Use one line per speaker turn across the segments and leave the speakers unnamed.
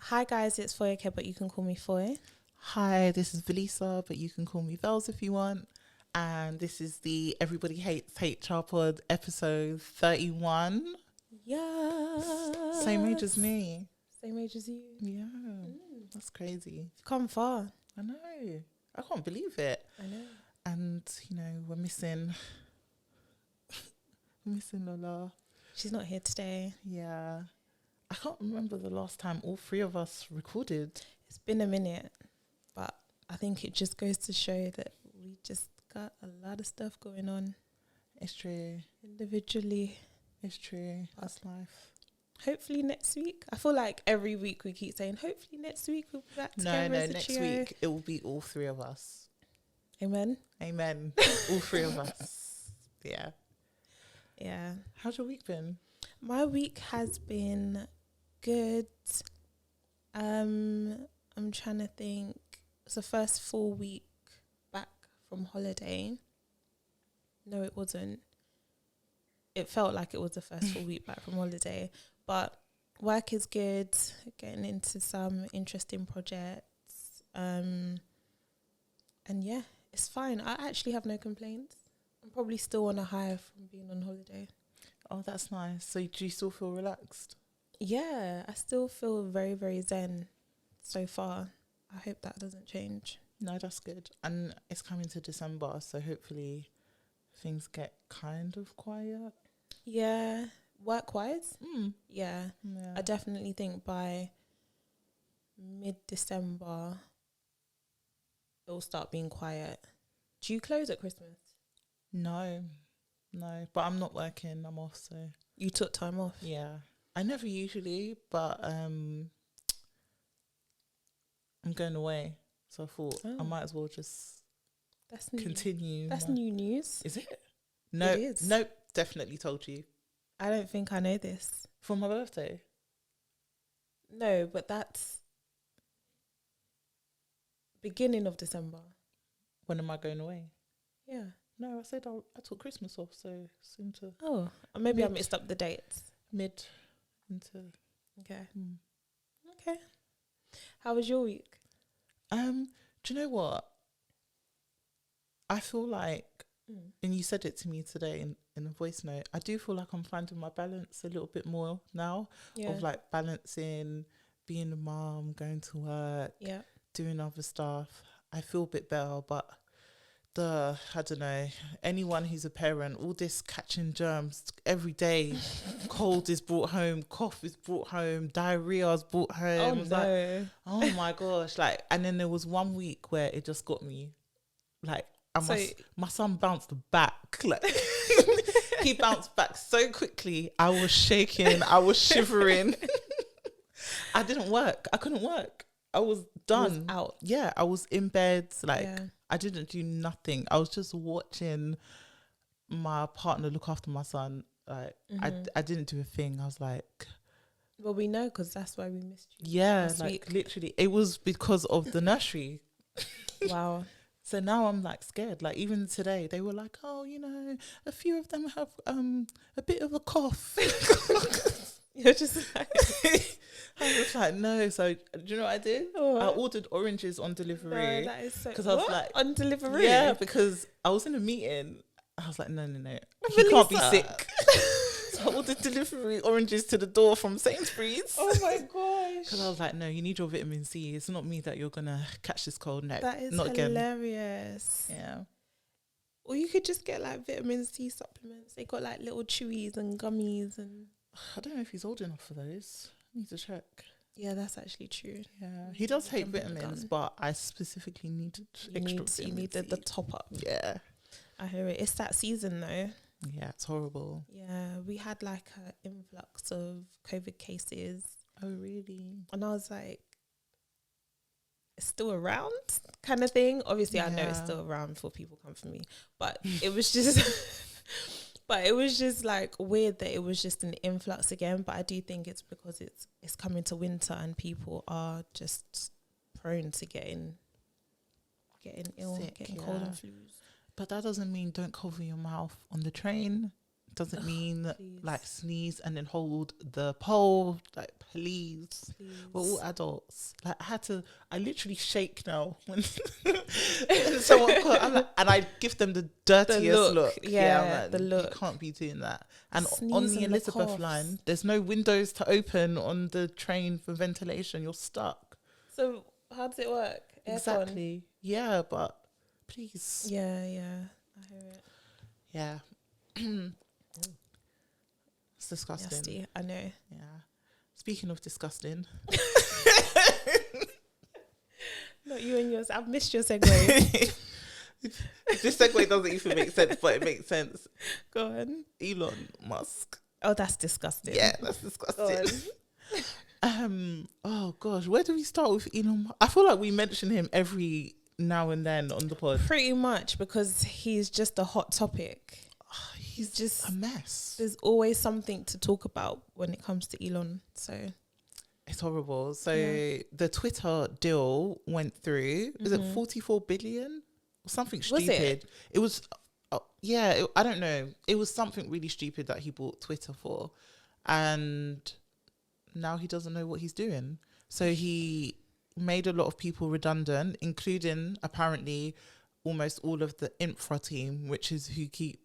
Hi guys, it's Foye, but you can call me Foye.
Hi, this is Velisa, but you can call me Vels if you want. And this is the Everybody Hates HR Pod episode 31.
Yeah.
Same age as me.
Same age as you.
Yeah, that's crazy.
You've come far.
I know. I can't believe it.
I know.
And, we're missing Lola.
She's not here today.
Yeah. I can't remember the last time all three of us recorded.
It's been a minute, but I think it just goes to show that we just got a lot of stuff going on.
It's true.
Individually.
It's true. That's life.
Hopefully next week. I feel like every week we keep saying, hopefully next week we'll be back together.
No, next week it will be all three of us.
Amen.
All three of us. Yeah.
Yeah.
How's your week been?
My week has been good. I'm trying to think. It's the first full week back from holiday. No, it wasn't. It felt like it was the first full week back from holiday. But work is good. Getting into some interesting projects. And yeah, it's fine. I actually have no complaints. I'm probably still on a high from being on holiday.
Oh, that's nice. So do you still feel relaxed?
Yeah, I still feel very, very zen so far. I hope that doesn't change.
No, that's good. And it's coming to December, so hopefully things get kind of quiet.
Yeah, work-wise, yeah. I
Yeah.
definitely think by mid-December, it'll start being quiet. Do you close at Christmas?
No, but I'm not working. I'm off, so
You took time off?
yeah. I never usually, but I'm going away, so I thought I might as well just
That's new.
continue.
That's new news.
Is it? No,
It is.
Nope, definitely told you.
I don't think I know this.
For my birthday?
No, but that's beginning of December.
When am I going away?
Yeah.
No, I said I took Christmas off, so soon to
Oh, maybe I
Mid.
mixed up the dates.
mid into.
Okay.
Hmm.
Okay. How was your week?
Do you know what? I feel like, and you said it to me today in a voice note, I do feel like I'm finding my balance a little bit more now,
Yeah.
of like balancing being a mom, going to work,
Yeah.
doing other stuff. I feel a bit better, but I don't know, anyone who's a parent, all this catching germs every day, cold is brought home, cough is brought home, diarrhea is brought home.
Oh,
I was
no.
like, oh my gosh. Like, and then there was 1 week where it just got me. Like, my son bounced back. Like, he bounced back so quickly. I was shaking. I was shivering. I didn't work. I couldn't work. I was done.
Was out.
Yeah, I was in bed. Like,
Yeah.
I didn't do nothing. I was just watching my partner look after my son. Like, I didn't do a thing. I was like,
Well, we know because that's why we missed you.
yeah,
last
like
week.
literally, it was because of the nursery.
Wow.
So now I'm like scared. Like even today, they were like, "Oh, a few of them have a bit of a cough."
You're just like,
I was like, "No." So do you know what I did?
What?
I ordered oranges on delivery.
no, that is so.
'Cause I was
What?
like-
on delivery.
Yeah, because I was in a meeting. I was like, no, he can't be
Velisa.
sick. So I ordered delivery oranges to the door from Sainsbury's.
Oh my gosh.
Because I was like, no, you need your vitamin C. It's not me that you're gonna catch this cold. No,
That is
not again.
hilarious.
Yeah.
Or you could just get like vitamin C supplements. They got like little chewies and gummies and.
I don't know if he's old enough for those. I need to check.
Yeah, that's actually true.
Yeah, he does take
Jump on the
vitamins,
gun.
but I specifically needed
You needed the top up.
Yeah,
I hear it. It's that season though.
yeah, it's horrible.
Yeah, we had like an influx of COVID cases,
Oh, really?
and I was like, "It's still around," kind of thing. Obviously, I know it's
Yeah.
still around before people come for me, but it was just, but it was just like weird that it was just an influx again. But I do think it's because it's coming to winter and people are just prone to getting ill,
Sick,
getting cold
yeah.
and flus.
But that doesn't mean don't cover your mouth on the train, doesn't mean
please.
like sneeze and then hold the pole. Like, please. We're all adults. Like, I literally shake now when someone called, I'm like, and I give them the dirtiest look.
Yeah,
I'm like,
the look.
You can't be doing that. And
Sneeze
on the
and
Elizabeth line, there's no windows to open on the train for ventilation. You're stuck.
So how does it work? Aircon?
Exactly. Yeah, but please.
Yeah, I hear it.
Yeah. It's disgusting.
Nasty, I know.
Yeah. Speaking of disgusting.
Not you and yours. I've missed your segue.
This segue doesn't even make sense, but it makes sense.
Go on.
Elon Musk.
Oh, that's disgusting.
Yeah, that's disgusting. Oh gosh, where do we start with Elon Musk? I feel like we mention him every now and then on the pod.
Pretty much, because he's just a hot topic.
He's just a mess.
There's always something to talk about when it comes to Elon. So
it's horrible. So the Twitter deal went through. Is it 44 billion or something stupid? It was. I don't know. It was something really stupid that he bought Twitter for, and now he doesn't know what he's doing. So he made a lot of people redundant, including apparently almost all of the infra team, which is who keep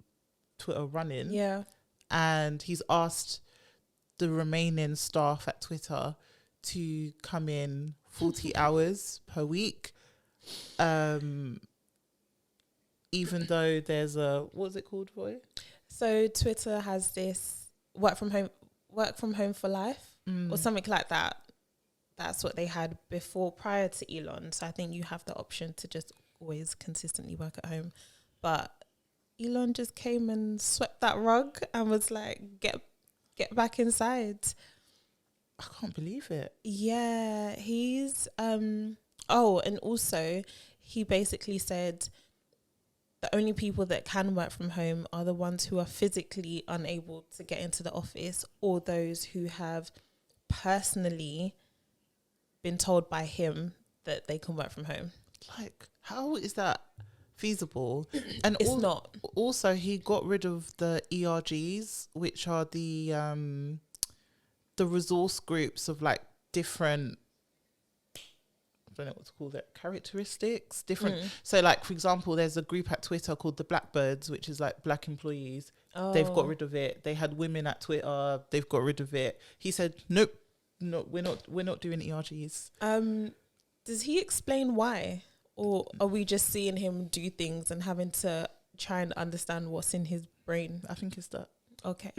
Twitter running.
Yeah.
And he's asked the remaining staff at Twitter to come in 40 hours per week. Even though there's what's it called, Foye?
So Twitter has this work from home for life or something like that. That's what they had prior to Elon. So I think you have the option to just always consistently work at home. But Elon just came and swept that rug and was like, get back inside.
I can't believe it.
Yeah, he's and also he basically said the only people that can work from home are the ones who are physically unable to get into the office, or those who have personally been told by him that they can work from home. Like,
how is that feasible? And
it's not.
Also, he got rid of the ERGs, which are the resource groups of like different, I don't know what to call that, characteristics, different. So like, for example, there's a group at Twitter called the Blackbirds, which is like black employees. They've got rid of it. They had women at Twitter. They've got rid of it. He said, nope, no, we're not doing ERGs.
Does he explain why? Or are we just seeing him do things and having to try and understand what's in his brain?
I think it's that.
Okay.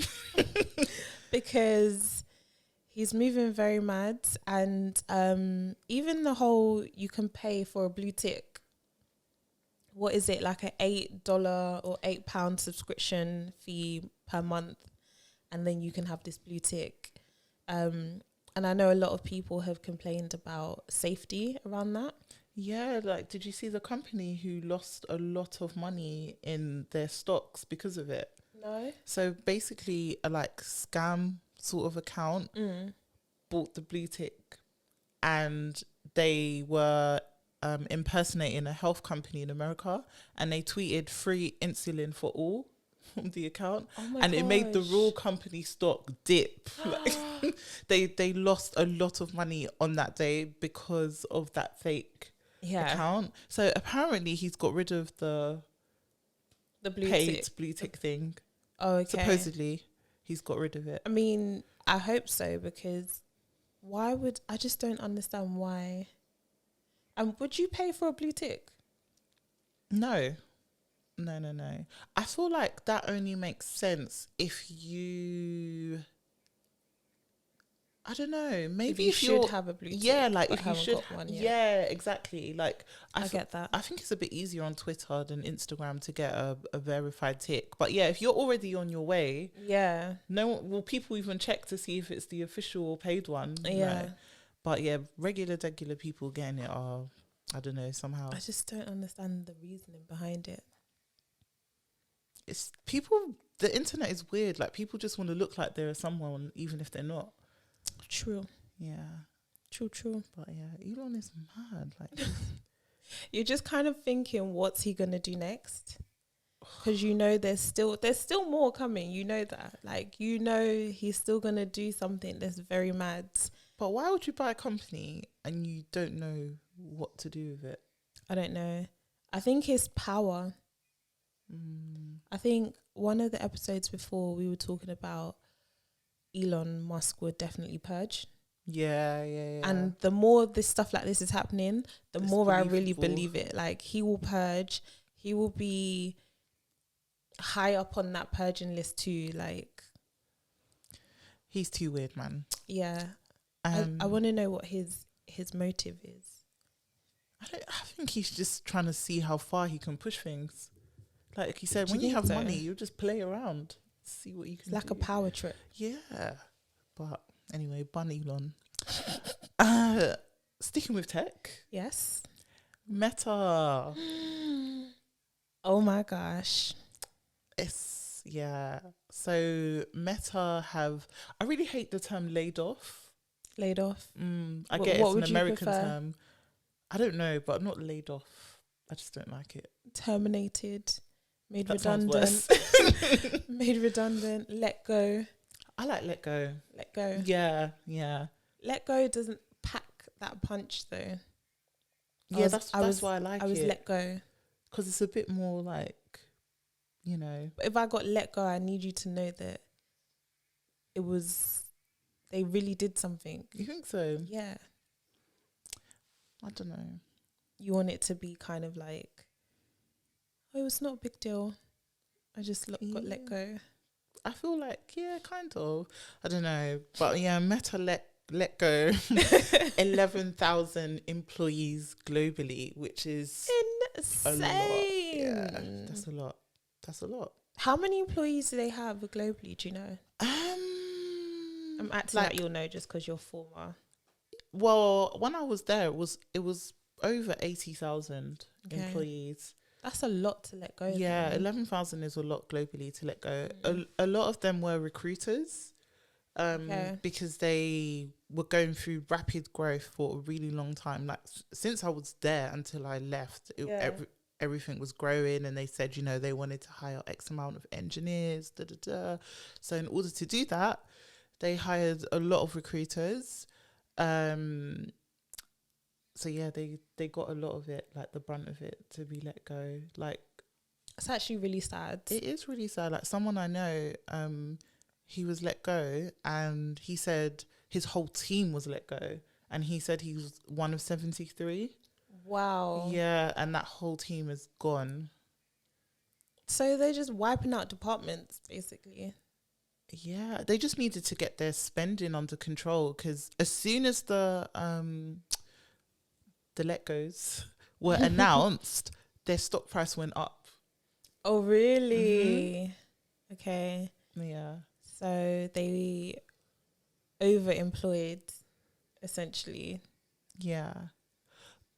Because he's moving very mad, and even the whole, you can pay for a blue tick. What is it, like a $8 or £8 subscription fee per month, and then you can have this blue tick. And I know a lot of people have complained about safety around that.
Yeah, like, did you see the company who lost a lot of money in their stocks because of it?
No.
So basically, a like scam sort of account bought the blue tick, and they were impersonating a health company in America, and they tweeted free insulin for all on the account, and it made the real company stock dip. Like, they lost a lot of money on that day because of that fake account. So apparently he's got rid of the
blue
tick thing.
Oh, okay.
Supposedly he's got rid of it.
I mean, I hope so, because I just don't understand why. And would you pay for a blue tick?
No. I feel like that only makes sense if you, I don't know, maybe if you should have a blue tick. Yeah, like if you should got one yet. Yeah, exactly. Like I get that. I think it's a bit easier on Twitter than Instagram to get a verified tick. But yeah, if you're already on your way, will people even check to see if it's the official or paid one? Yeah. Right? But yeah, regular people getting it are, I don't know, somehow.
I just don't understand the reasoning behind it.
It's people, the internet is weird. Like, people just want to look like they're someone even if they're not.
True.
Yeah.
True.
But yeah, Elon is mad. Like,
you're just kind of thinking, what's he gonna do next? because you know there's still more coming. You know that, like, you know he's still gonna do something that's very mad.
But why would you buy a company and you don't know what to do with it?
I don't know. I think it's power. I think one of the episodes before we were talking about Elon Musk would definitely purge.
Yeah.
And the more this stuff like this is happening, the
It's
more
believable.
I really believe it. Like, he will purge. He will be high up on that purging list too. Like,
he's too weird, man.
Yeah. I want to know what his motive is.
I think he's just trying to see how far he can push things. Like he said,
Do
when
you
you
think
have
so?
money, you just play around, see what you can
It's like
do.
a power trip.
Yeah. But anyway, bun Elon. Sticking with tech.
Yes.
Meta.
Oh my gosh.
So Meta I really hate the term laid off.
Laid off.
I
What
get it's an
would you
American
prefer?
term. I don't know, but I'm not laid off. I just don't like it.
Terminated. Made
That sounds
redundant.
worse.
Made redundant. Let go.
I like let go.
Let go.
Yeah.
Let go doesn't pack that punch though.
Yeah, that's why I like it.
I was let go.
Because it's a bit more like, you know.
But if I got let go, I need you to know that they really did something.
You think so?
Yeah.
I don't know.
You want it to be kind of like, oh, it's not a big deal. I just got let go.
I feel like, yeah, kind of. I don't know. But yeah, Meta let go 11,000 employees globally, which is
insane.
a lot. Yeah, that's a lot.
How many employees do they have globally? Do you know? I'm acting like you'll know just because you're former.
Well, when I was there, it was over 80,000 employees.
That's a lot to let go.
Yeah, 11,000 is a lot globally to let go. A lot of them were recruiters, because they were going through rapid growth for a really long time. Like since I was there until I left, everything was growing, and they said, you know, they wanted to hire X amount of engineers. So in order to do that, they hired a lot of recruiters. So yeah, they got a lot of it, like the brunt of it, to be let go. Like,
it's actually really sad.
It is really sad. Like someone I know, he was let go, and he said his whole team was let go, and he said he was one of 73.
Wow.
Yeah, and that whole team is gone.
So they're just wiping out departments, basically.
Yeah, they just needed to get their spending under control, because as soon as the let goes were announced, their stock price went up.
Oh, really? Okay.
Yeah.
So they overemployed, essentially.
Yeah.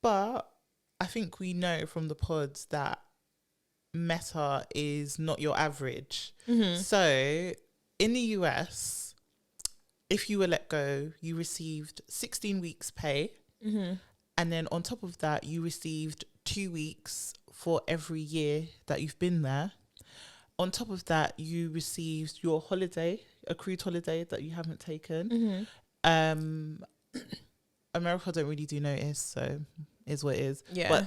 But I think we know from the pods that Meta is not your average. So in the US, if you were let go, you received 16 weeks pay. And then on top of that, you received 2 weeks for every year that you've been there. On top of that, you received your holiday, accrued holiday that you haven't taken. America don't really do notice, so is what it is.
Yeah.
But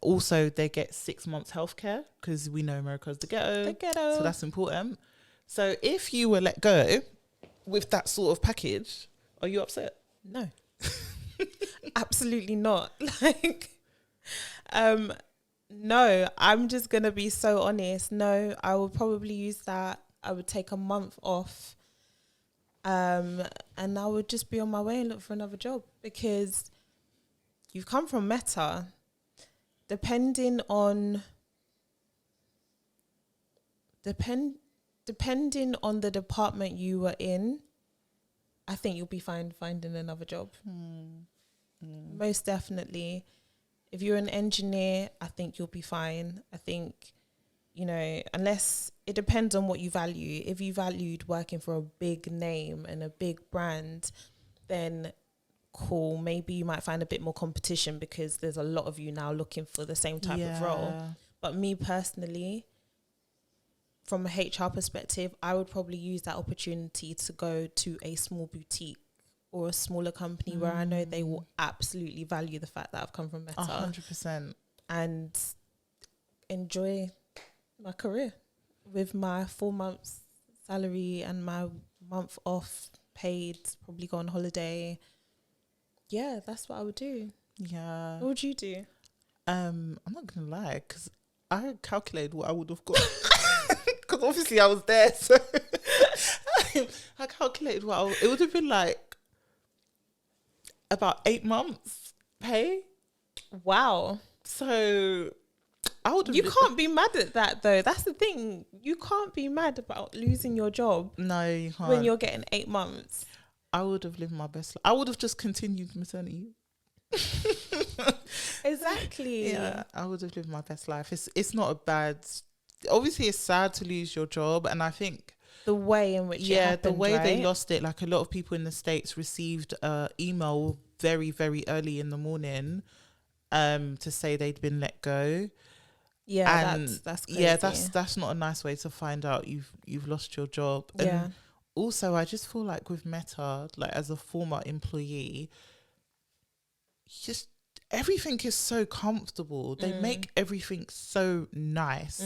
also they get 6 months healthcare, because we know America's the ghetto. So that's important. So if you were let go with that sort of package, are you upset?
No. Absolutely not. No, I'm just gonna be so honest. No, I would probably use that. I would take a month off, and I would just be on my way and look for another job, because you've come from Meta. Depending on the department you were in, I think you'll be fine finding another job. Most definitely. If you're an engineer, I think you'll be fine. I think, you know, unless it depends on what you value. If you valued working for a big name and a big brand, then cool. Maybe you might find a bit more competition, because there's a lot of you now looking for the same type of role. But me personally, from a HR perspective, I would probably use that opportunity to go to a small boutique or a smaller company where I know they will absolutely value the fact that I've come from Meta.
100%.
And enjoy my career with my 4 months salary and my month off paid, probably go on holiday. Yeah, that's what I would do.
Yeah.
What would you do?
I'm not gonna lie, because I calculated what I would have got, because obviously I was there, so I calculated it would have been like about 8 months pay.
Wow.
So I would have.
You can't be mad at that though. That's the thing. You can't be mad about losing your job.
No, you can't.
When you're getting 8 months.
I would have lived my best life. I would have just continued maternity.
Exactly.
Yeah, I would have lived my best life. It's not a bad. Obviously, it's sad to lose your job, and I think
the way in which it happened,
the way
right?
they lost it. Like a lot of people in the States received email very, very early in the morning, to say they'd been let go.
Yeah,
and
that's crazy.
Yeah, that's not a nice way to find out you've lost your job. And also, I just feel like with Meta, like as a former employee, just everything is so comfortable. They make everything so nice.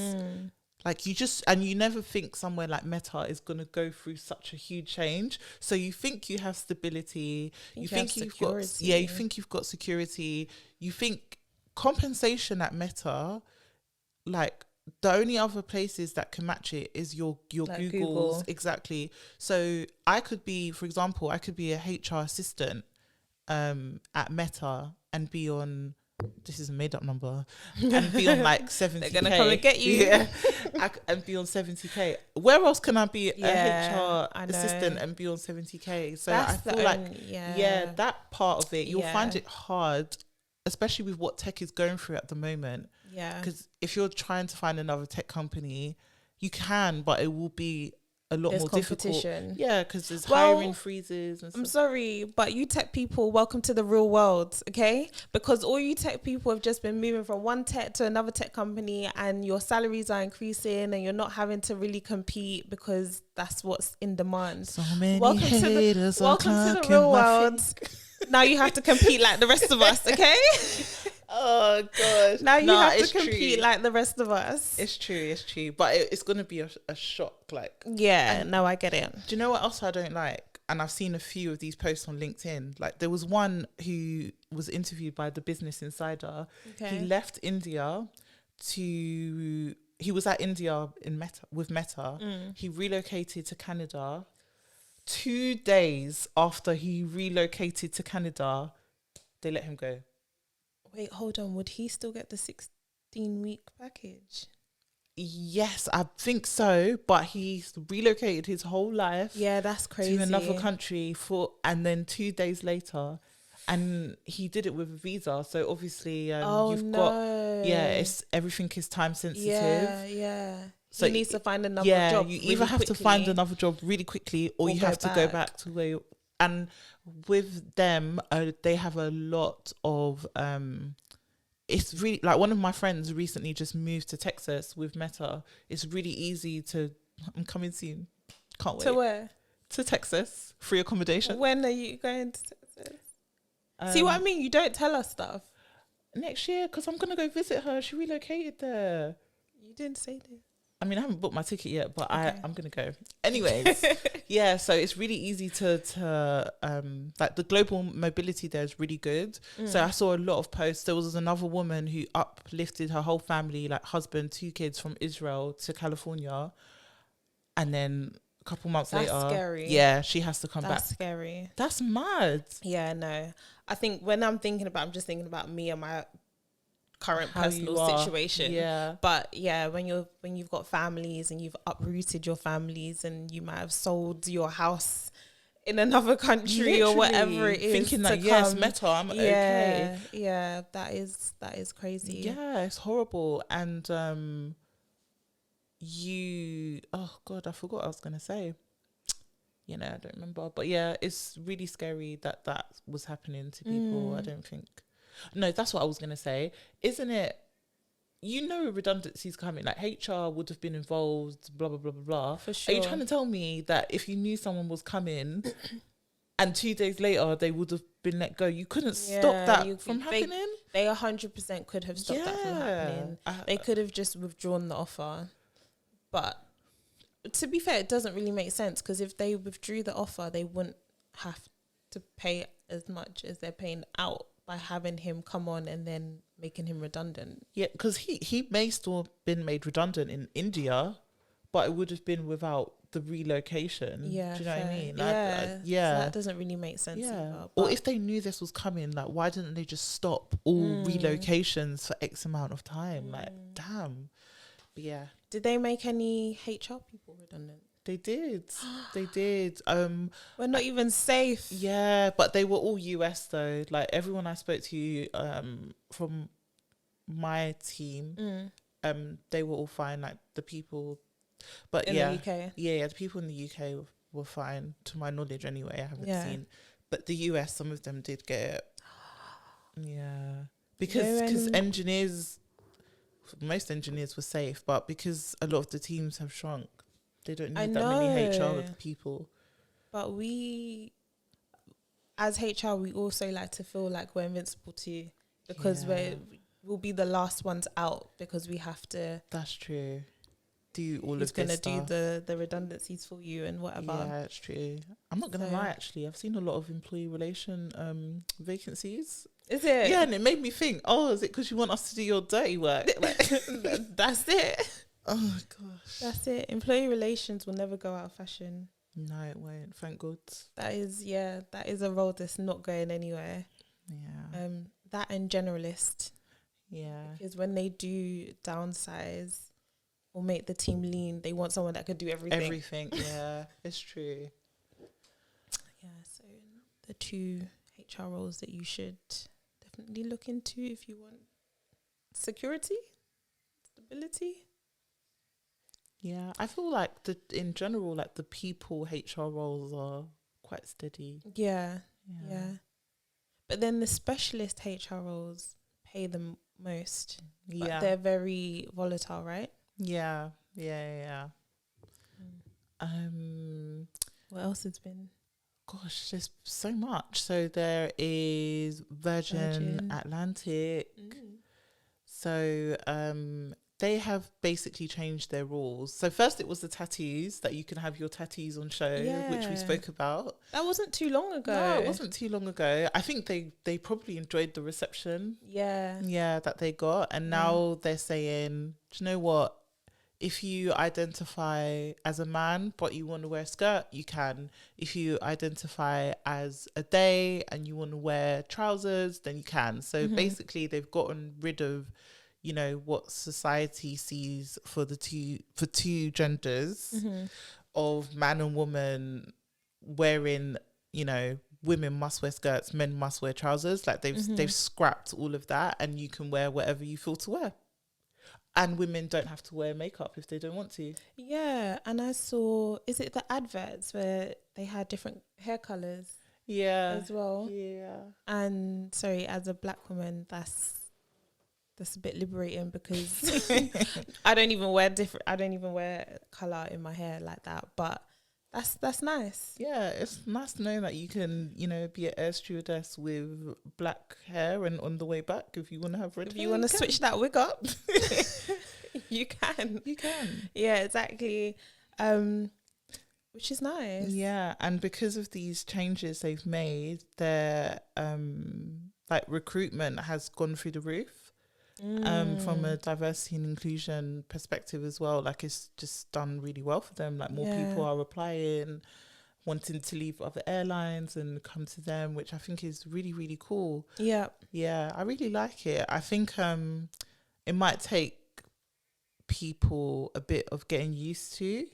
Like you never think somewhere like Meta is going to go through such a huge change. So you think you have stability. You think you've got security. You think compensation at Meta, like the only other places that can match it is your like Googles. Google. Exactly. So I could be, for example, I could be a HR assistant at Meta and be on, this is a made up number, and be on like 70K.
They're gonna come and get you.
Yeah. And be on 70K. Where else can I be a HR assistant and be on 70K? So that's I feel like that part of it, you'll find it hard, especially with what tech is going through at the moment.
Yeah.
Because if you're trying to find another tech company, you can, but it will be a lot more difficult. Yeah, because there's hiring freezes and stuff.
I'm sorry, but you tech people, welcome to the real world, okay? Because all you tech people have just been moving from one tech to another tech company, and your salaries are increasing, and you're not having to really compete because that's what's in demand.
So many haters welcome to the real world.
Now you have to compete like the rest of us, okay?
Oh god!
Now you have to compete like the rest of us.
It's true, but it's gonna be a shock. Like,
no, I get it.
Do you know what else I don't like? And I've seen a few of these posts on LinkedIn. Like, there was one who was interviewed by the Business Insider. Okay. He left India he was at India with Meta. He relocated to Canada. 2 days after he relocated to Canada, they let him go.
Wait, hold on. Would he still get the 16-week package?
Yes, I think so. But he's relocated his whole life.
Yeah, that's crazy.
To another country and then 2 days later, and he did it with a visa. So obviously, everything is time sensitive.
Yeah. So he needs to find another job.
You either have to find another job really quickly, or you have to go back to where. And with them, they have a lot of. It's really like one of my friends recently just moved to Texas with Meta. It's really easy to. I'm coming soon. Can't wait.
To where?
To Texas, free accommodation.
When are you going to Texas? See what I mean? You don't tell us stuff.
Next year, because I'm gonna go visit her. She relocated there.
You didn't say this.
I mean, I haven't booked my ticket yet, but I'm going to go. Anyways, yeah, so it's really easy to like the global mobility there is really good. So I saw a lot of posts. There was another woman who uplifted her whole family, like husband, 2 kids from Israel to California. And then a couple months later.
That's scary.
Yeah, she has to come back.
That's scary.
That's mad.
Yeah, no. I think when I'm just thinking about me and my current personal situation.
Yeah.
But yeah, when you've got families and you've uprooted your families and you might have sold your house in another country literally, or whatever it is,
thinking that yes, Meta, I'm okay.
Yeah, that is crazy.
Yeah, it's horrible. And oh god, I forgot what I was gonna say. I don't remember. But yeah, it's really scary that was happening to people. I don't think. No, that's what I was going to say. Isn't it redundancies coming. Like HR would have been involved. Blah blah blah blah blah.
For sure.
Are you trying to tell me that if you knew someone was coming, and 2 days later they would have been let go, you couldn't stop that from happening?
They 100% could have stopped that from happening. They could have just withdrawn the offer. But to be fair, it doesn't really make sense, because if they withdrew the offer, they wouldn't have to pay as much as they're paying out by having him come on and then making him redundant.
Yeah, because he may still have been made redundant in India, but it would have been without the relocation.
Yeah,
do you know what I mean?
Yeah. So that doesn't really make sense either.
Or if they knew this was coming, like, why didn't they just stop all relocations for X amount of time? Like, damn. But yeah.
Did they make any HR people redundant?
They did. They did.
We're not even safe.
Yeah, but they were all US though. Like, everyone I spoke to from my team, they were all fine. Like, the people, but
in the UK.
Yeah, the people in the UK were fine, to my knowledge anyway. I haven't seen, but the US, some of them did get it. Yeah, because engineers, most engineers were safe, but because a lot of the teams have shrunk, they don't need that many HR people. But
we, as HR, we also like to feel like we're invincible too, because we'll be the last ones out, because we have to. That's
true. Do all
Who's
of this
gonna do the redundancies for you and whatever.
Yeah, that's true. I'm not gonna lie, actually, I've seen a lot of employee relation vacancies.
Is it?
Yeah, and it made me think, is it because you want us to do your dirty work? Like,
that's it.
Oh gosh,
that's it. Employee relations will never go out of fashion.
No, it won't. Thank God.
That is a role that's not going anywhere.
Yeah.
That and generalist.
Yeah.
Because when they do downsize or make the team lean, they want someone that could do everything.
Everything. Yeah, it's true.
Yeah. So the 2 HR roles that you should definitely look into if you want security, stability.
Yeah, I feel like in general, like the people HR roles are quite steady.
Yeah. But then the specialist HR roles pay the most. But they're very volatile, right?
Yeah.
What else has been?
Gosh, there's so much. So there is Virgin Atlantic. So they have basically changed their rules. So first it was the tattoos, that you can have your tattoos on show, which we spoke about.
That wasn't too long ago.
No, it wasn't too long ago. I think they probably enjoyed the reception. Yeah, that they got. And now they're saying, do you know what? If you identify as a man but you want to wear a skirt, you can. If you identify as a they and you want to wear trousers, then you can. So basically they've gotten rid of, what society sees for two genders of man and woman wearing, women must wear skirts, men must wear trousers. Like they've scrapped all of that, and you can wear whatever you feel to wear. And women don't have to wear makeup if they don't want to. Yeah,
and I saw, is it the adverts where they had different hair colours?
Yeah.
As well.
Yeah.
And sorry, as a black woman, that's a bit liberating, because I don't even wear colour in my hair like that. But that's nice.
Yeah, it's nice to know that you can, be an air stewardess with black hair, and on the way back, if you want to have red hair.
If you want to switch that wig up, you can.
You can.
Yeah, exactly. Which is nice.
Yeah, and because of these changes they've made, their recruitment has gone through the roof. From a diversity and inclusion perspective as well. Like, it's just done really well for them. Like, more people are applying, wanting to leave other airlines and come to them, which I think is really, really cool. Yeah, I really like it. I think it might take people a bit of getting used to,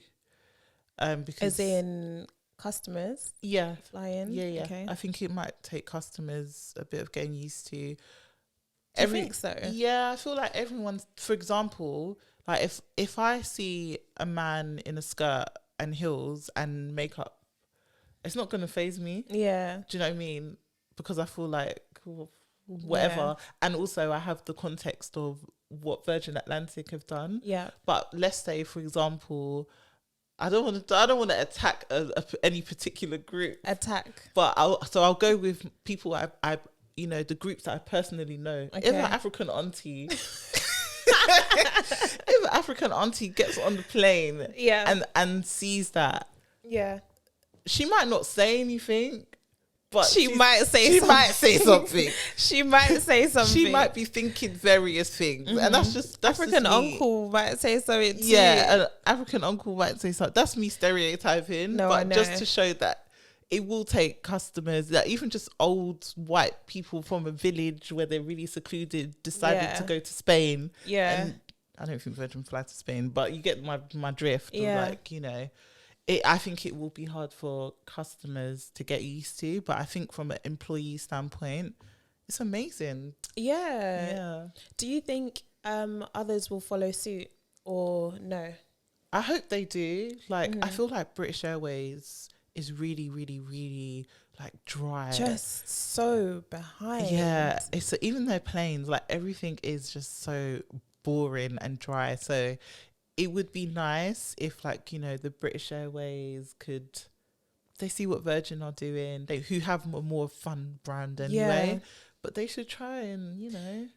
because
as in customers flying.
Yeah.
Okay.
I think it might take customers a bit of getting used to.
Do you think so?
Yeah, I feel like everyone's, for example, like if I see a man in a skirt and heels and makeup, it's not going to faze me.
Yeah.
Do you know what I mean? Because I feel like, whatever. And also I have the context of what Virgin Atlantic have done.
Yeah.
But let's say, for example, I don't want to attack any particular group. But I'll go with people I the groups that I personally know.
Okay.
If an African auntie if an African auntie gets on the plane and sees that, she might not say anything, but
she might say something. She might say something.
She might be thinking various things, and that's
African
just
uncle might say something too.
Yeah, an African uncle might say something. That's me stereotyping,
no,
but just to show that it will take customers, that even just old white people from a village where they're really secluded decided to go to Spain.
Yeah.
And I don't think Virgin fly to Spain, but you get my drift.
Yeah.
Of I think it will be hard for customers to get used to, but I think from an employee standpoint, it's amazing.
Yeah. Do you think others will follow suit or no?
I hope they do. I feel like British Airways is really, really, really dry.
Just so behind.
Yeah. It's even their planes, everything is just so boring and dry. So it would be nice if the British Airways they see what Virgin are doing, who have a more fun brand anyway, but they should try and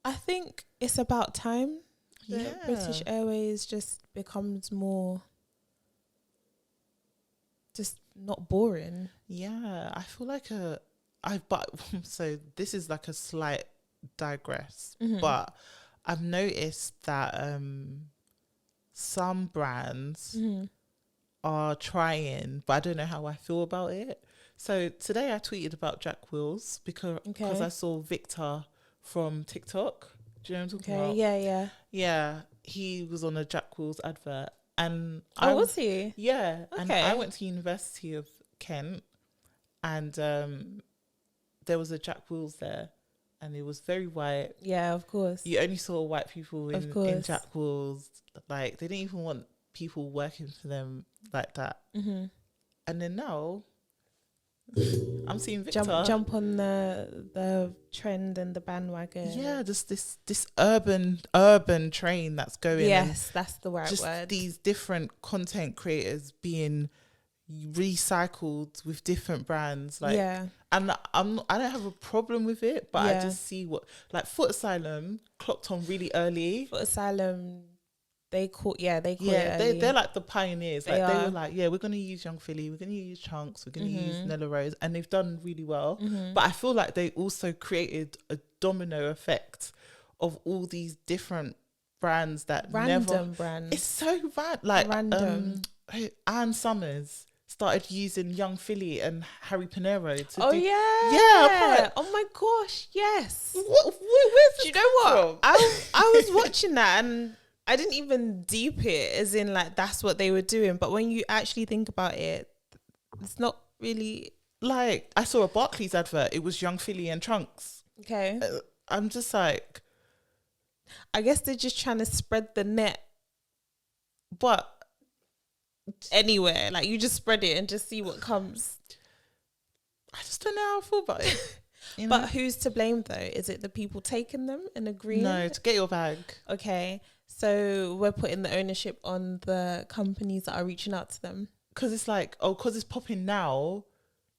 I think it's about time that British Airways just becomes more just not boring.
Yeah, I feel so this is a slight digress, but I've noticed that some brands are trying, but I don't know how I feel about it. So today I tweeted about Jack Wills because I saw Victor from TikTok. Do you know what I'm talking about? Yeah, he was on a Jack Wills advert. And
was he?
Yeah.
Okay.
And I went to University of Kent, and there was a Jack Wills there, and it was very white.
Yeah, of course.
You only saw white people in Jack Wills. They didn't even want people working for them like that. And then now I'm seeing Victor
jump on the trend and the bandwagon.
Yeah, just this urban train that's going.
Yes, that's the right word.
These different content creators being recycled with different brands. And I don't have a problem with it, but I just see what Foot Asylum clocked on really early.
Foot Asylum, they caught it early.
They're the pioneers. They were we're going to use Young Philly, we're going to use Chunks, we're going to use Nella Rose, and they've done really well. But I feel like they also created a domino effect of all these different brands that
brands.
It's so bad.
Random.
Anne Summers started using Young Philly and Harry Panero to
do.
Yeah.
Oh my gosh, yes.
Where's
do you know what? I was watching that and I didn't even deep it as in that's what they were doing. But when you actually think about it, it's not really
I saw a Barclays advert. It was Young Philly and Trunks.
Okay.
I'm just
I guess they're just trying to spread the net.
But
anywhere, you just spread it and just see what comes.
I just don't know how I feel about it.
But who's to blame though? Is it the people taking them and agreeing?
No, to get your bag.
Okay. So we're putting the ownership on the companies that are reaching out to them.
Because it's because it's popping now.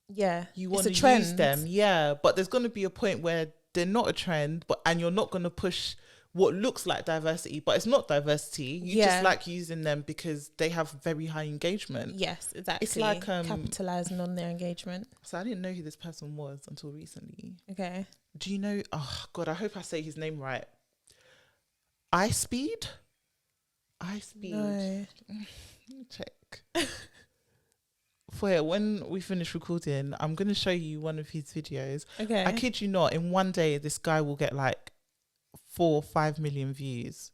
Yeah.
You want to use them. Yeah. But there's going to be a point where they're not a trend, and you're not going to push what looks like diversity, but it's not diversity. You just using them because they have very high engagement.
Yes, exactly.
It's
capitalizing on their engagement.
So I didn't know who this person was until recently.
Okay.
Do you know? Oh God, I hope I say his name right. iSpeed.
No.
Check. Foye, when we finish recording, I'm going to show you one of his videos.
Okay.
I kid you not, in one day, this guy will get 4 or 5 million views.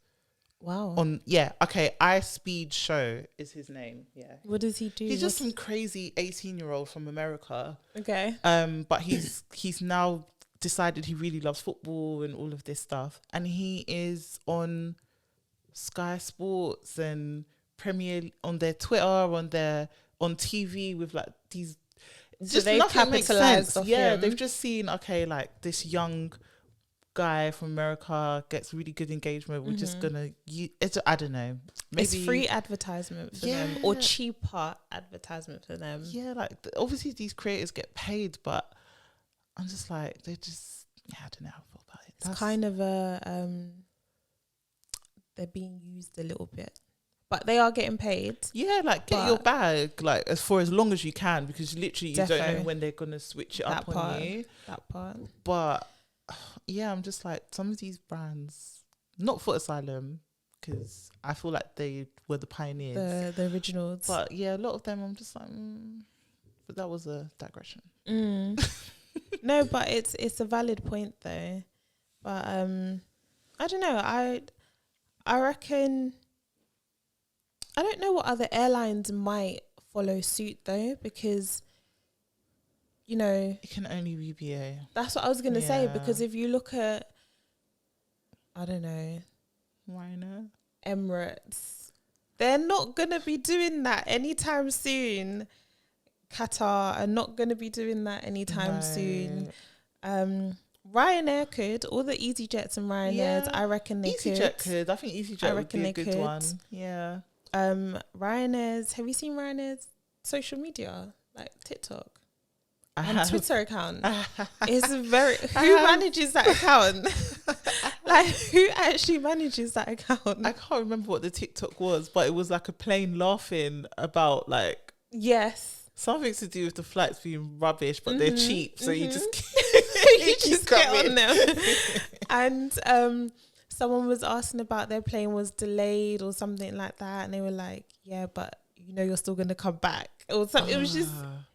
Wow.
Okay. iSpeed Show is his name. Yeah.
What does he do?
He's just some crazy 18-year-old from America.
Okay.
But he's now decided he really loves football and all of this stuff, and he is on Sky Sports and Premier on their Twitter, on TV with these.
So they've capitalized off him.
They've just seen, okay, like this young guy from America gets really good engagement. We're just gonna I don't know. Maybe
it's free advertisement for them, or cheaper advertisement for them.
Yeah, like obviously these creators get paid, but I'm just like, they just, I don't know how I feel about it.
It's kind of they're being used a little bit, but they are getting paid.
Yeah, like get your bag, like for as long as you can, because literally you don't know when they're gonna switch it up on you.
That part,
but. Yeah, I'm just like, some of these brands, not for Asylum, because I feel like they were the pioneers,
the originals.
But yeah, a lot of them, I'm just like, but that was a digression.
No, but it's a valid point though. But I don't know. I reckon, I don't know what other airlines might follow suit though, because, you know,
it can only be BA.
That's what I was going to say, because if you look at, I don't know,
Ryanair,
Emirates, they're not going to be doing that anytime soon. Qatar are not going to be doing that anytime soon. Ryanair could, all the EasyJets and Ryanairs, I reckon they could.
EasyJet could. I think EasyJet would be a good one. Yeah.
Ryanair's, have you seen Ryanair's social media, like TikTok? And Twitter account is very, who manages that account? Like, who actually manages that account?
I can't remember what the TikTok was, but it was like a plane laughing about, like, something to do with the flights being rubbish, but they're cheap, so you just
you just get on them. And someone was asking about their plane was delayed or something like that, and they were like, yeah, but you know you're still gonna come back or something.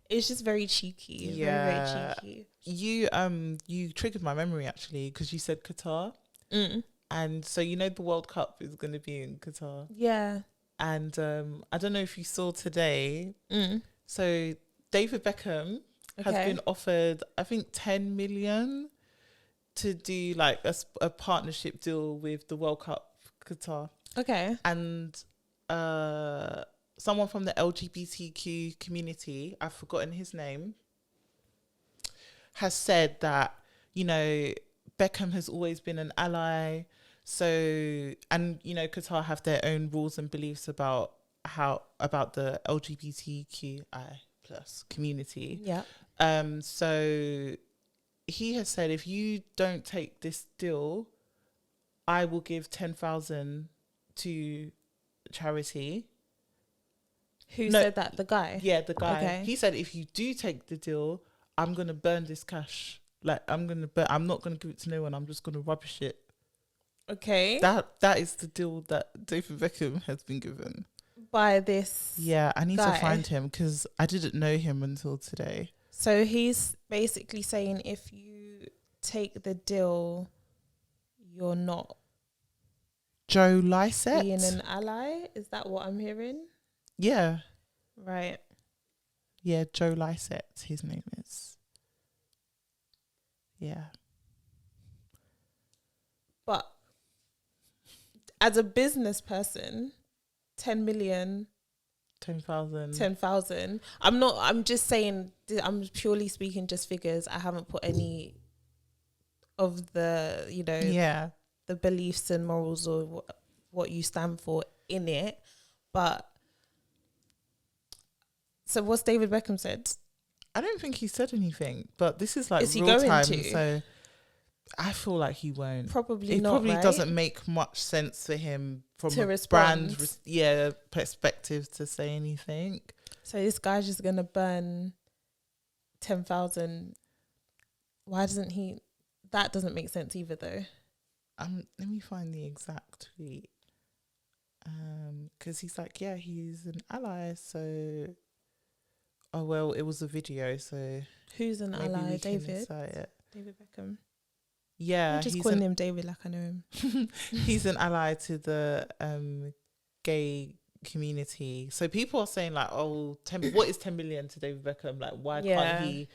It's just very cheeky. Very, very cheeky.
You triggered my memory actually, because you said Qatar. And so, you know, the World Cup is going to be in Qatar.
Yeah.
And I don't know if you saw today. So David Beckham has been offered, I think, 10 million to do like a partnership deal with the World Cup Qatar.
Okay.
And someone from the LGBTQ community, I've forgotten his name, has said that, you know, Beckham has always been an ally. So, and, you know, Qatar have their own rules and beliefs about the LGBTQI plus community.
Yeah.
So he has said, if you don't take this deal, I will give 10,000 to charity.
Who said that? The guy?
Yeah, the guy.
Okay.
He said, if you do take the deal, I'm going to burn this cash. Like, I'm not going to give it to no one. I'm just going to rubbish it.
Okay.
That is the deal that David Beckham has been given.
By this
Yeah, I need
guy.
to find him, because I didn't know him until today.
So he's basically saying, if you take the deal, you're not
Joe Lycett?
being an ally? Is that what I'm hearing?
Yeah.
Right.
Yeah, Joe Lycett, his name is. Yeah.
But as a business person, 10 million, 10,000. I'm just saying, I'm purely speaking just figures. I haven't put any of the, you know, the beliefs and morals or what you stand for in it. But so what's David Beckham said?
I don't think he said anything, but this is like
Is he
real
going
time,
to?
so I feel like he won't.
Probably
it
not.
Probably
right?
doesn't make much sense for him from
to
a
respond.
brand perspective to say anything.
So this guy's just gonna burn 10,000. Why doesn't he? That doesn't make sense either, though.
Let me find the exact tweet. Because he's like, yeah, he's an ally. So, oh well, it was a video. So
who's an ally? David.
David
Beckham.
Yeah,
I'm just calling him David like I know him.
He's an ally to the gay community. So people are saying like, oh, what is 10 million to David Beckham? Like, why can't he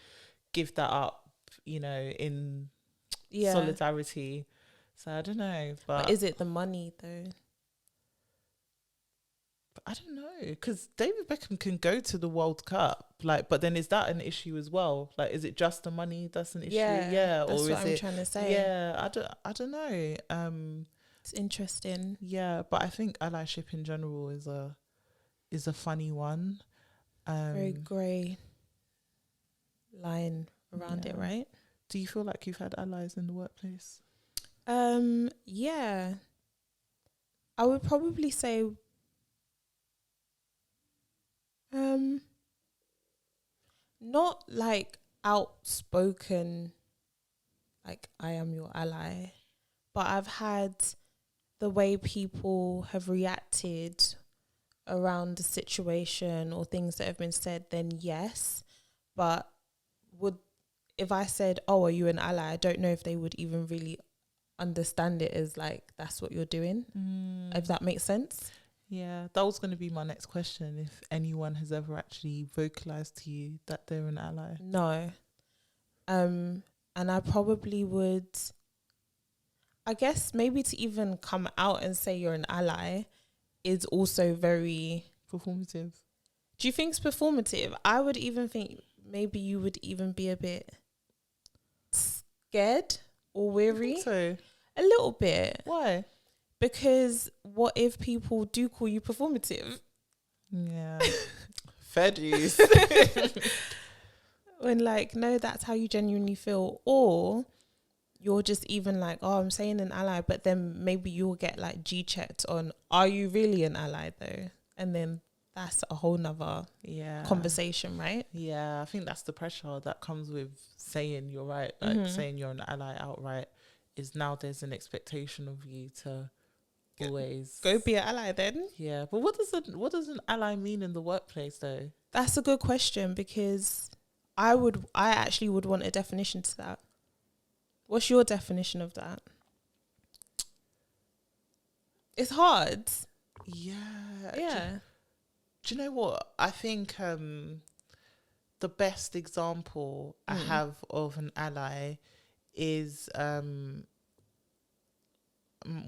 give that up, you know, in solidarity? So I don't know. But
is it the money though?
I don't know, because David Beckham can go to the World Cup, like, but then is that an issue as well? Like, is it just the money that's an issue? Yeah,
that's
or
what
is
I'm
it?
trying to say.
Yeah, I don't know.
It's interesting.
Yeah, but I think allyship in general is a funny one.
Very grey line around it, right?
Do you feel like you've had allies in the workplace?
Yeah. I would probably say not like outspoken, like I am your ally, but I've had the way people have reacted around the situation or things that have been said, then yes. But if I said, oh, are you an ally? I don't know if they would even really understand it as like, that's what you're doing. If that makes sense.
Yeah, that was going to be my next question. If anyone has ever actually vocalized to you that they're an ally.
No. And I probably would, I guess maybe to even come out and say you're an ally is also very
performative.
Do you think it's performative? I would even think maybe you would even be a bit scared or weary.
I think so.
A little bit.
Why?
Because what if people do call you performative?
Yeah. Fair dues.
When like, no, that's how you genuinely feel. Or you're just even like, oh, I'm saying an ally, but then maybe you'll get like G-checked on, are you really an ally though? And then that's a whole nother conversation, right?
Yeah, I think that's the pressure that comes with saying you're right, like saying you're an ally outright, is now there's an expectation of you to always
go be an ally then.
Yeah, but what does an ally mean in the workplace though?
That's a good question, because I actually would want a definition to that. What's your definition of that? It's hard.
Yeah. Do you know what? I think the best example I have of an ally is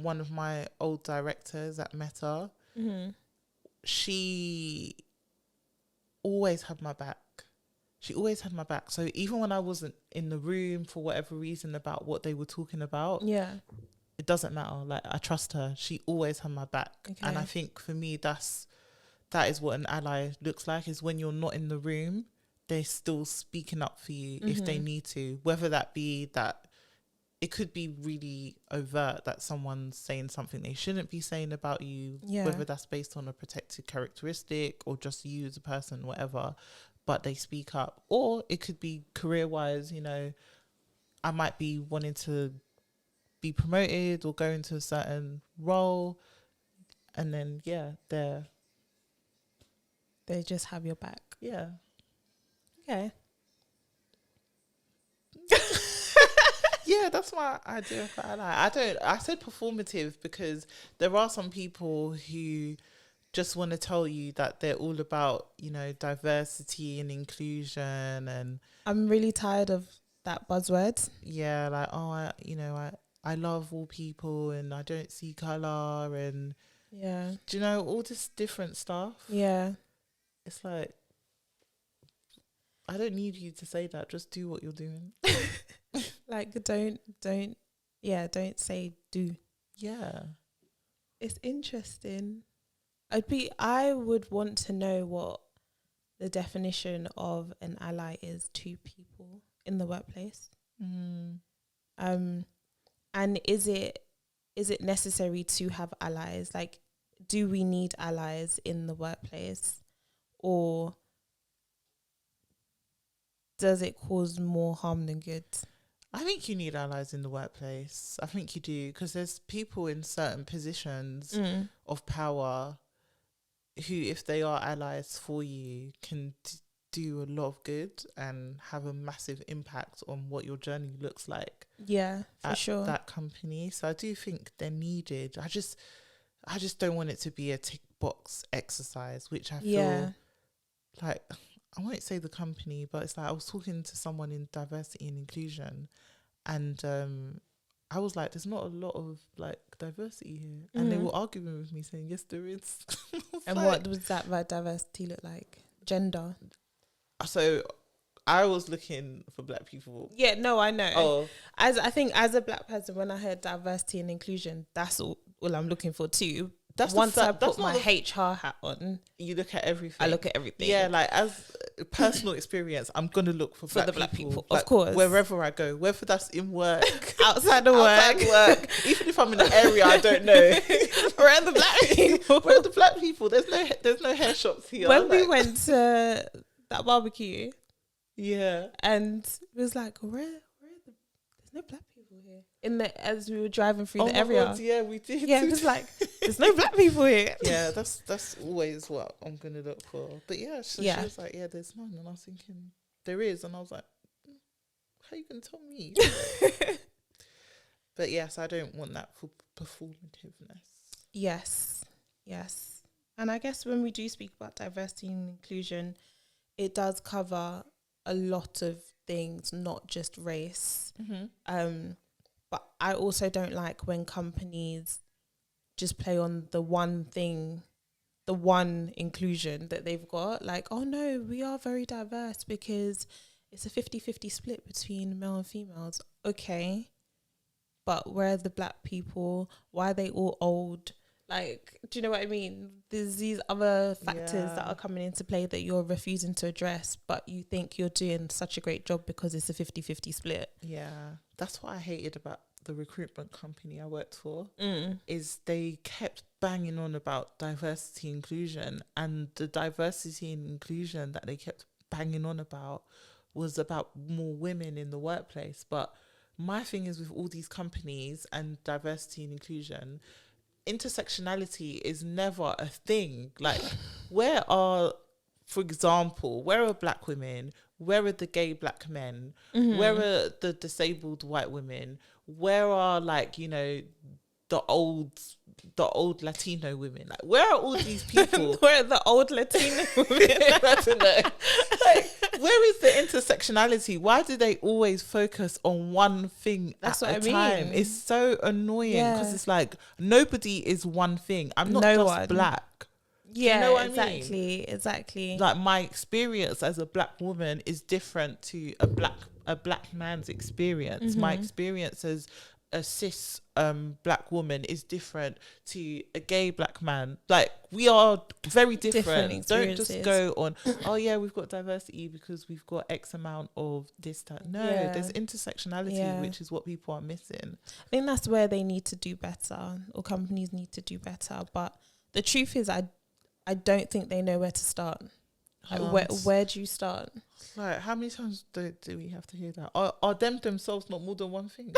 one of my old directors at Meta. She always had my back. So even when I wasn't in the room for whatever reason about what they were talking about, it doesn't matter. Like, I trust her. She always had my back. Okay. And I think for me, that is what an ally looks like, is when you're not in the room, they're still speaking up for you if they need to, whether that be that it could be really overt that someone's saying something they shouldn't be saying about you, whether that's based on a protected characteristic or just you as a person, whatever, but they speak up. Or it could be career-wise, you know, I might be wanting to be promoted or go into a certain role, and then,
they just have your back.
Yeah.
Okay.
Yeah, that's my idea of ally. I said performative because there are some people who just want to tell you that they're all about, you know, diversity and inclusion, and
I'm really tired of that buzzword.
Yeah, like, oh, I love all people and I don't see colour, and do you know, all this different stuff. Yeah. It's like, I don't need you to say that. Just do what you're doing.
Like, don't say do.
Yeah.
It's interesting. I would want to know what the definition of an ally is to people in the workplace. And is it necessary to have allies? Like, do we need allies in the workplace, or does it cause more harm than good?
I think you need allies in the workplace. I think you do, because there's people in certain positions of power who, if they are allies for you, can do a lot of good and have a massive impact on what your journey looks like. Yeah, for sure. That company. So I do think they're needed. I just don't want it to be a tick box exercise, which I feel like, I won't say the company, but it's like I was talking to someone in diversity and inclusion, and I was like, there's not a lot of like diversity here. And they were arguing with me saying, yes, there is.
And like, what does that diversity look like? Gender?
So I was looking for black people.
Yeah, no, I know.
Oh.
I think as a black person, when I heard diversity and inclusion, that's all I'm looking for too. Once I put my HR hat on,
you look at everything.
I look at everything.
Yeah, like as personal experience, I'm gonna look for
the black people,
like,
of course.
Wherever I go, whether that's in work,
outside of work,
even if I'm in an area I don't know,
where are the black people?
Where are the black people? There's no hair shops here.
When we went to that barbecue,
yeah,
and it was like, where are there's no black people here. As we were driving through the area.
God, yeah, we did.
Yeah, it was like, there's no black people here.
Yeah, that's always what I'm gonna look for. But yeah, she was like, yeah, there's none, and I was thinking there is, and I was like, how you gonna tell me? But yes, I don't want that for performativeness. Yes,
and I guess when we do speak about diversity and inclusion, it does cover a lot of things, not just race. But I also don't like when companies just play on the one thing, the one inclusion that they've got. Like, oh no, we are very diverse because it's a 50-50 split between male and females. Okay, but where are the black people? Why are they all old? Like, do you know what I mean? There's these other factors that are coming into play that you're refusing to address, but you think you're doing such a great job because it's a 50-50 split.
Yeah, that's what I hated about the recruitment company I worked for, is they kept banging on about diversity and inclusion, and the diversity and inclusion that they kept banging on about was about more women in the workplace. But my thing is with all these companies and diversity and inclusion, intersectionality is never a thing. Like, for example, where are black women? Where are the gay black men? Where are the disabled white women? Where are, like, you know, the old Latino women? Like, where are all these people?
Where are the old Latino women?
I don't know. Like, where is the intersectionality? Why do they always focus on one thing at a time? It's so annoying because it's like nobody is one thing. I'm not just black.
Yeah,
you know what I
mean? Exactly.
Like, my experience as a black woman is different to a black man's experience. My experience as a cis black woman is different to a gay black man. Like, we are very different. Don't just go on, oh yeah, we've got diversity because we've got X amount of this, that. No, there's intersectionality, which is what people are missing.
I think that's where they need to do better, or companies need to do better. But the truth is, I don't think they know where to start. Like, where do you start?
Like, how many times do we have to hear that? Are them themselves not more than one thing?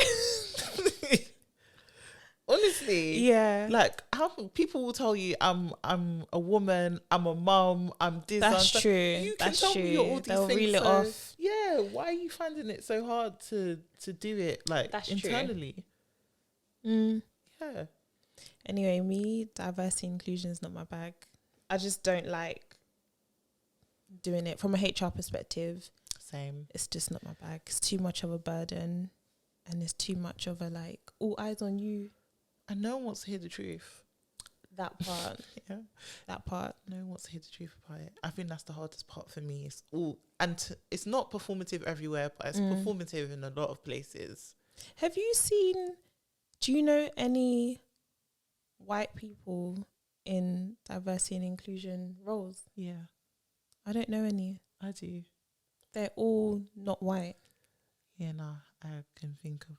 Honestly,
yeah.
Like, how people will tell you, I'm a woman, I'm a mum, I'm this.
That's true.
You can tell me you're all these
They'll
things.
reel it off.
Yeah, why are you finding it so hard to do it, like, that's internally? Yeah.
Anyway, me, diversity and inclusion is not my bag. I just don't like doing it from a HR perspective.
Same.
It's just not my bag. It's too much of a burden, and it's too much of a, like, all eyes on you.
And no one wants to hear the truth.
That part.
Yeah.
That part.
No one wants to hear the truth about it. I think that's the hardest part for me. It's all, and it's not performative everywhere, but it's performative in a lot of places.
Have you seen, do you know any white people in diversity and inclusion roles?
Yeah.
I don't know any.
I do.
They're all not white.
Yeah, nah, I can think of.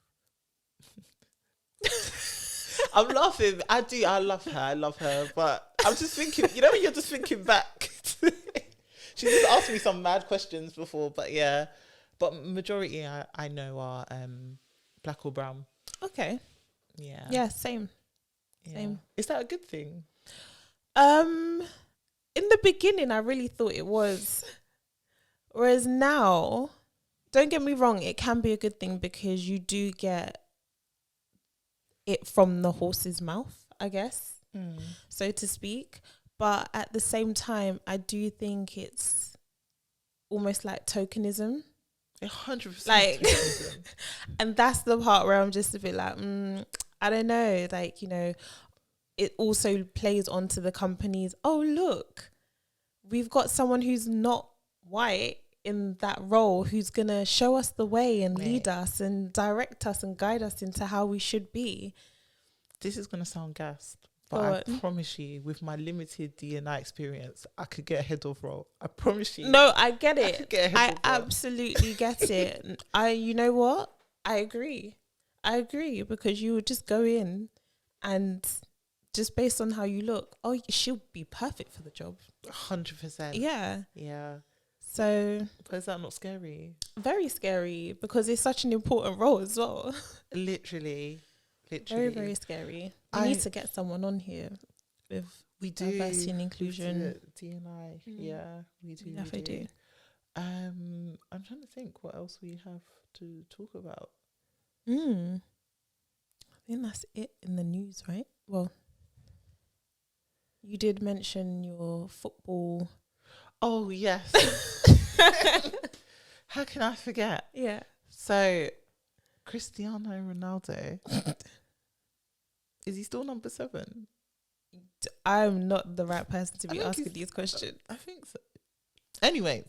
I'm laughing. I do. I love her. But I'm just thinking, you know, when you're just thinking back. She just asked me some mad questions before, but yeah. But majority I know are black or brown.
Okay.
Yeah.
Yeah, same.
Yeah.
Same.
Is that a good thing?
In the beginning, I really thought it was. Whereas now, don't get me wrong, it can be a good thing because you do get it from the horse's mouth, I guess, so to speak. But at the same time, I do think it's almost like tokenism.
100%.
Like, and that's the part where I'm just a bit like, I don't know. Like, you know, it also plays onto the companies. Oh, look, we've got someone who's not white in that role who's going to show us the way and lead us and direct us and guide us into how we should be.
This is going to sound gassed, but I promise you, with my limited D&I experience, I could get a head of role. I promise you.
No, I get it. I absolutely get it. You know what? I agree because you would just go in and just based on how you look, oh, she'll be perfect for the job.
100%.
Yeah.
Yeah.
So,
but is that not scary?
Very scary because it's such an important role as well.
Literally.
Very, very scary. We need to get someone on here with diversity and inclusion.
D&I. Yeah, we do.
Yeah, we do.
I'm trying to think what else we have to talk about.
I think that's it in the news, right? Well, you did mention your football.
Oh, yes. How can I forget?
Yeah.
So, Cristiano Ronaldo. Is he still number 7?
I'm not the right person to be asking these questions.
I think so. Anyways,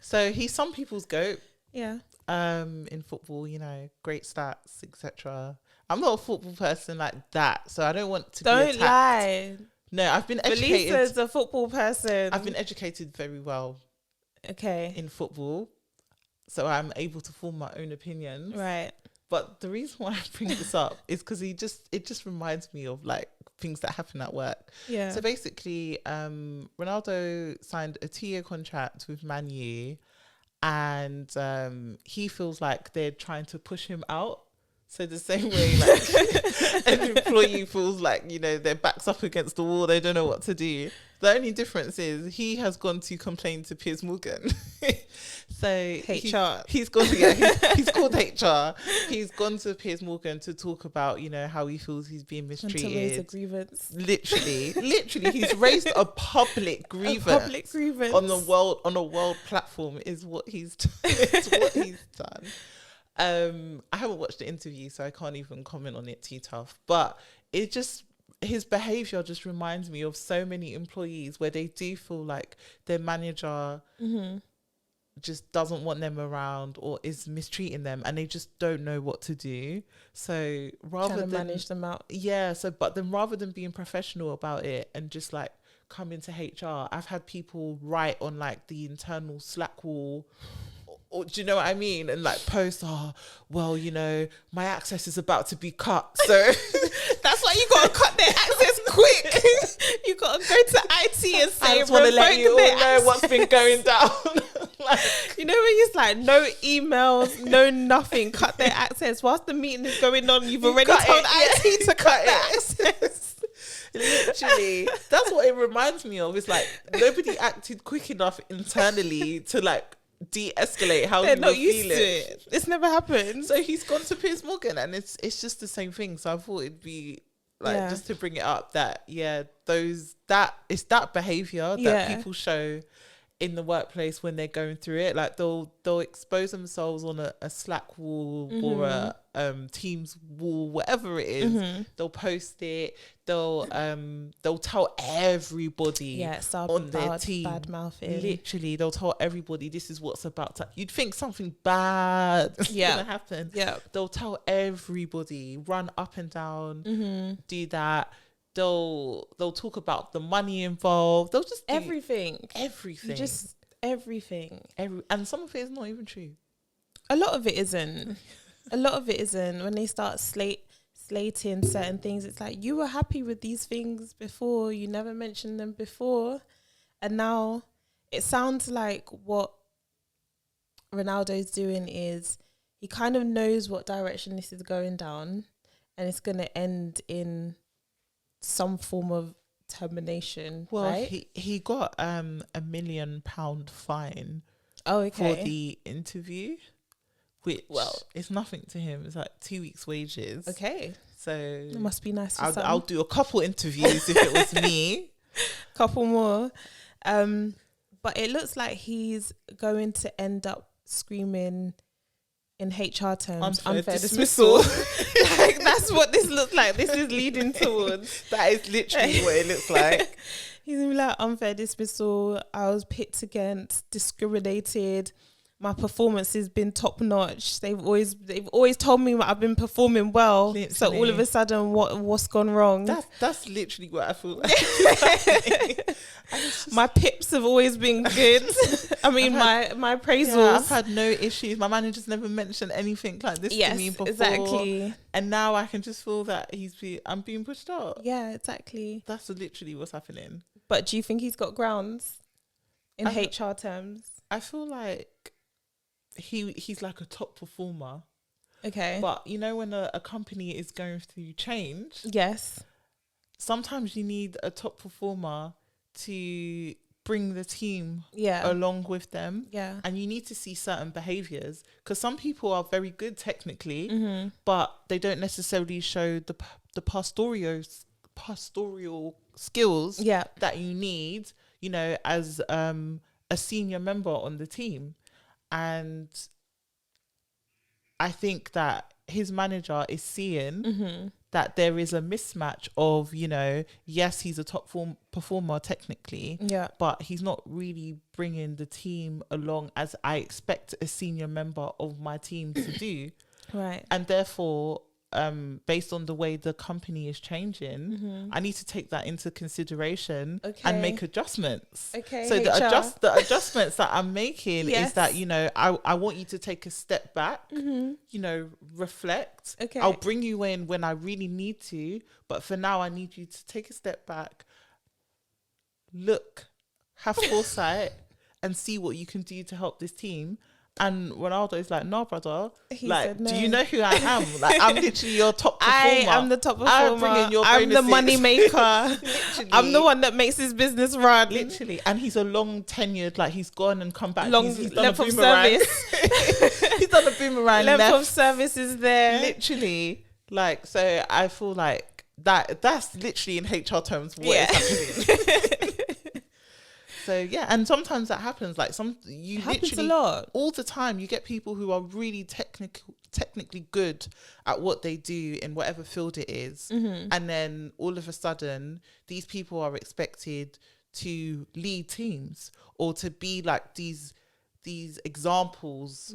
so he's some people's GOAT.
Yeah.
In football, you know, great stats, etc. I'm not a football person like that, so I don't want to be attacked.
Don't lie.
No, I've been educated.
Velisa's a football person.
I've been educated very well.
Okay.
In football, so I'm able to form my own opinions.
Right.
But the reason why I bring this up is because it just reminds me of like things that happen at work.
Yeah.
So basically, Ronaldo signed a 2-year contract with Man U, and he feels like they're trying to push him out. So the same way, like an employee feels like, you know, their back's up against the wall, they don't know what to do. The only difference is he has gone to complain to Piers Morgan. So
HR.
He's gone to, he's called HR. He's gone to Piers Morgan to talk about, you know, how he feels he's being mistreated.
And to raise a grievance.
Literally, he's raised a public grievance. On a world platform is what he's done. I haven't watched the interview, so I can't even comment on it too tough. But his behaviour just reminds me of so many employees where they do feel like their manager just doesn't want them around or is mistreating them, and they just don't know what to do. So rather than
manage them out,
but then rather than being professional about it and just like come into HR, I've had people write on like the internal Slack wall. Or, do you know what I mean? And like post, well, you know, my access is about to be cut. So
that's why you got to cut their access quick. You got to go to IT and say,
I just want to let you all know what's been going down.
Like, you know, when it's like no emails, no nothing, cut their access. Whilst the meeting is going on, you've already told IT to cut their access.
Literally, that's what it reminds me of. It's like nobody acted quick enough internally to like de-escalate how they're not used to it.
It's never happened.
So he's gone to Piers Morgan, and it's just the same thing. So I thought it'd be like just to bring it up that it's that behavior that people show in the workplace when they're going through it. Like they'll expose themselves on a Slack wall or a Teams wall, whatever it is. They'll post it. They'll tell everybody on their team. Bad mouthing. Literally, they'll tell everybody this is what's about to. You'd think something bad is gonna happen. Yeah, they'll tell everybody, run up and down, do that. They'll talk about the money involved. They'll just do everything.
Just everything.
And some of it is not even true.
A lot of it isn't. When they start slating certain things, it's like, you were happy with these things before, you never mentioned them before, and now it sounds like what Ronaldo's doing is he kind of knows what direction this is going down, and it's going to end in some form of termination. Well, right?
he got £1 million fine for the interview, which it's nothing to him. It's like 2 weeks' wages.
Okay,
so
it must be nice for some.
I'll do a couple interviews if it was me.
Couple more, but it looks like he's going to end up screaming in HR terms,
unfair dismissal.
Like, that's what this looks like. This is leading towards.
That is literally what it looks like.
He's gonna be like, unfair dismissal. I was picked against, discriminated. My performance has been top notch. They've always told me I've been performing well. Literally. So all of a sudden, what's gone wrong?
That's literally what I feel like.
My pips have always been good. I mean, my appraisals.
Yeah, I've had no issues. My manager's never mentioned anything like this to me before.
Exactly.
And now I can just feel that I'm being pushed out.
Yeah, exactly.
That's literally what's happening.
But do you think he's got grounds in HR terms?
I feel like he's like a top performer.
Okay.
But you know, when a company is going through change,
yes,
sometimes you need a top performer to bring the team along with them. Yeah. And you need to see certain behaviors, because some people are very good technically, but they don't necessarily show the pastoral skills that you need, you know, as a senior member on the team. And I think that his manager is seeing that there is a mismatch of, you know, yes, he's a top performer technically, but he's not really bringing the team along as I expect a senior member of my team to do.
Right.
And therefore, based on the way the company is changing, I need to take that into consideration and make adjustments. Okay. So the adjustments that I'm making is that, you know, I want you to take a step back, you know, reflect. Okay. I'll bring you in when I really need to, but for now I need you to take a step back, look, have foresight and see what you can do to help this team. And Ronaldo is like, no, brother. He said, no. Do you know who I am? Like, I'm literally your top performer.
I am the top performer. I'm the money maker. I'm the one that makes his business run.
Literally. And he's a long tenured, like, he's gone and come back. He's done
length
a
of service.
He's done a boomerang.
Length of service is there.
Literally. Like, so I feel like that's literally in HR terms what is happening. So yeah, and sometimes that happens. Like it happens literally a lot. All the time, you get people who are really technically good at what they do in whatever field it is, and then all of a sudden, these people are expected to lead teams or to be like these examples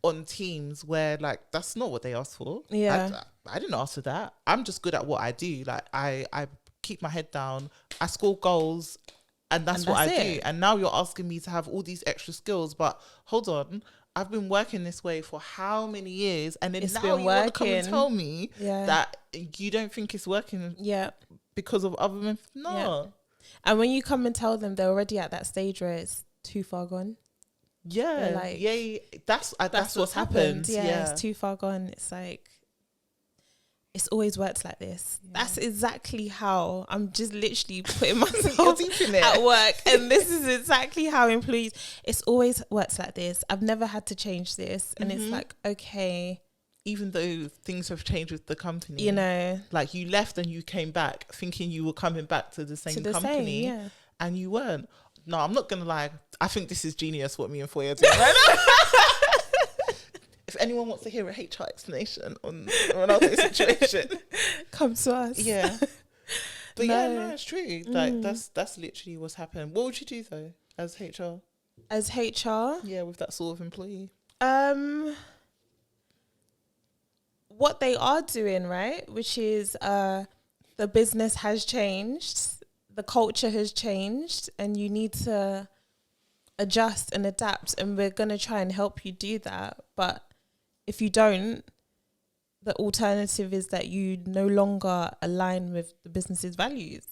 on teams where, like, that's not what they asked for. I didn't ask for that. I'm just good at what I do. Like I keep my head down. I score goals. And that's what I do. And now you're asking me to have all these extra skills. But hold on, I've been working this way for how many years? And then now you want to come and tell me that you don't think it's working because of other men. No. Yeah.
And when you come and tell them, they're already at that stage where it's too far gone.
Yeah. Like, that's what's happened.
Yeah, it's too far gone. It's like, it's always worked like this. That's exactly how I'm just literally putting myself at work. And this is exactly how employees, it's always worked like this. I've never had to change this. And it's like, okay.
Even though things have changed with the company.
You know.
Like, you left and you came back thinking you were coming back to the same company. And you weren't. No, I'm not going to lie. I think this is genius what me and Foye are doing right now. If anyone wants to hear a HR explanation on Ronaldo's situation,
come to us.
Yeah. But no, it's true. Like that's literally what's happened. What would you do though as HR?
As HR?
Yeah, with that sort of employee.
What they are doing, right? Which is the business has changed, the culture has changed, and you need to adjust and adapt, and we're gonna try and help you do that. But if you don't, the alternative is that you no longer align with the business's values.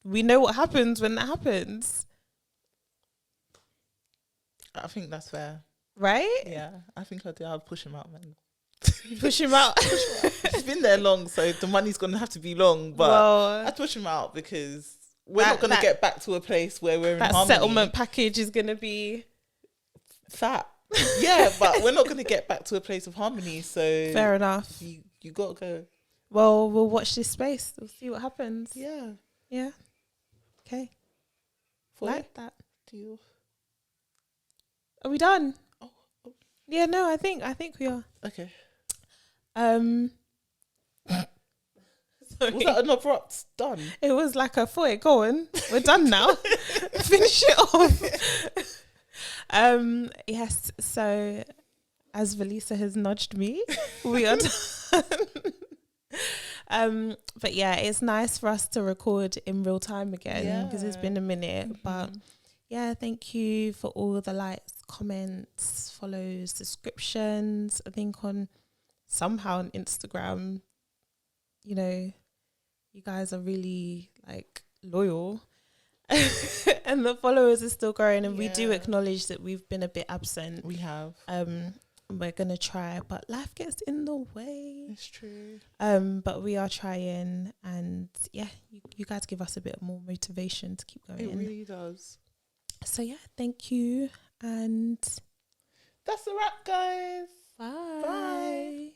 We know what happens when that happens.
I think that's fair.
Right?
Yeah, I think I'll push him out, man.
Push him out?
He's been there long, so the money's going to have to be long. But I'd push him out because we're not going to get back to a place where we're in harmony.
That settlement package is going to be
fat. Yeah, but we're not going to get back to a place of harmony. So
fair enough.
You got to go.
Well, we'll watch this space. We'll see what happens.
Yeah.
Yeah. Okay.
Foye?
Like that.
Do you?
Are we done? Yeah, no, I think we are.
Okay.
Sorry.
Was that an abrupt done?
It was like a Foye. Go on, we're done now. Finish it off. Yes. So, as Velisa has nudged me, we are done. But yeah, it's nice for us to record in real time again because it's been a minute.
Mm-hmm.
But yeah, thank you for all the likes, comments, follows, subscriptions. I think somehow on Instagram, you know, you guys are really like loyal. And the followers are still growing, and we do acknowledge that we've been a bit absent.
We have.
We're gonna try, but life gets in the way.
It's true.
But we are trying, and yeah, you guys give us a bit more motivation to keep going.
It really does.
So yeah, thank you, and
that's a wrap, guys.
bye.
Bye.